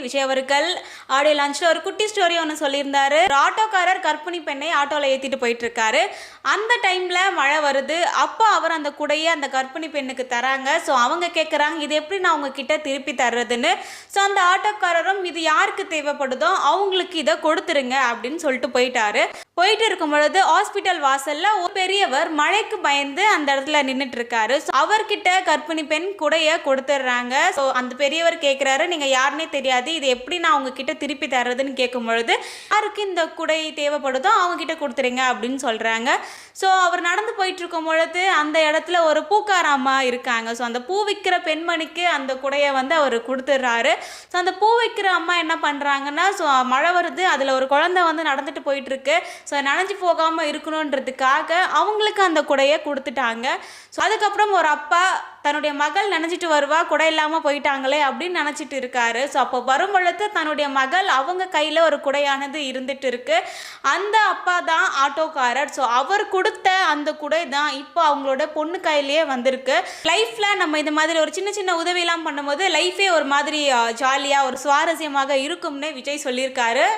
விஜய் அவர்கள் ஆடியோ லான்ச்சில் ஒரு குட்டி ஸ்டோரி ஒன்று சொல்லியிருந்தாரு. ஒரு ஆட்டோக்காரர் கர்ப்பிணி பெண்ணை ஆட்டோவில் ஏற்றிட்டு போயிட்டு இருக்காரு. அந்த டைமில் மழை வருது. அப்போ அவர் அந்த குடையை அந்த கர்ப்பிணி பெண்ணுக்கு தராங்க. ஸோ அவங்க கேட்குறாங்க, இது எப்படி நான் உங்ககிட்ட திருப்பி தர்றதுன்னு. ஸோ அந்த ஆட்டோக்காரரும் இது யாருக்கு தேவைப்படுதோ அவங்களுக்கு இதை கொடுத்துருங்க அப்படின்னு சொல்லிட்டு போயிட்டு இருக்கும் பொழுது ஹாஸ்பிட்டல் வாசல்ல ஒரு பெரியவர் மழைக்கு பயந்து அந்த இடத்துல நின்றுட்டு இருக்காரு. அவர்கிட்ட கர்ப்பிணி பெண் குடைய கொடுத்துட்றாங்க. ஸோ அந்த பெரியவர் கேட்குறாரு, நீங்க யாருன்னே தெரியாது, இது எப்படி நான் உங்ககிட்ட திருப்பி தர்றதுன்னு கேட்கும் பொழுது யாருக்கு இந்த குடை தேவைப்படுதோ அவங்க கிட்ட கொடுத்துருங்க அப்படின்னு சொல்றாங்க. ஸோ அவர் நடந்து போயிட்டு இருக்கும் பொழுது அந்த இடத்துல ஒரு பூக்கார அம்மா இருக்காங்க. ஸோ அந்த பூ விற்கிற பெண்மணிக்கு அந்த குடையை அவர் கொடுத்துட்றாரு. ஸோ அந்த பூ விற்கிற அம்மா என்ன பண்ணுறாங்கன்னா, ஸோ மழை வருது, அதில் ஒரு குழந்தை நடந்துட்டு போயிட்டு இருக்கு. ஸோ நனைஞ்சு போகாமல் இருக்கணுன்றதுக்காக அவங்களுக்கு அந்த குடையை கொடுத்துட்டாங்க. ஸோ அதுக்கப்புறம் ஒரு அப்பா தன்னுடைய மகள் நினைச்சிட்டு வருவா, குடை இல்லாமல் போயிட்டாங்களே அப்படின்னு நினச்சிட்டு இருக்காரு. ஸோ அப்போ வரும் பொழுது தன்னுடைய மகள் அவங்க கையில் ஒரு குடையானது இருந்துட்டு இருக்கு. அந்த அப்பா தான் ஆட்டோக்காரர். ஸோ அவர் கொடுத்த அந்த குடை தான் இப்போ அவங்களோட பொண்ணு கையிலேயே வந்திருக்கு. லைஃப்பில் நம்ம இந்த மாதிரி ஒரு சின்ன சின்ன உதவியெல்லாம் பண்ணும்போது லைஃபே ஒரு மாதிரி ஜாலியாக ஒரு சுவாரஸ்யமாக இருக்கும்னு விஜய் சொல்லியிருக்காரு.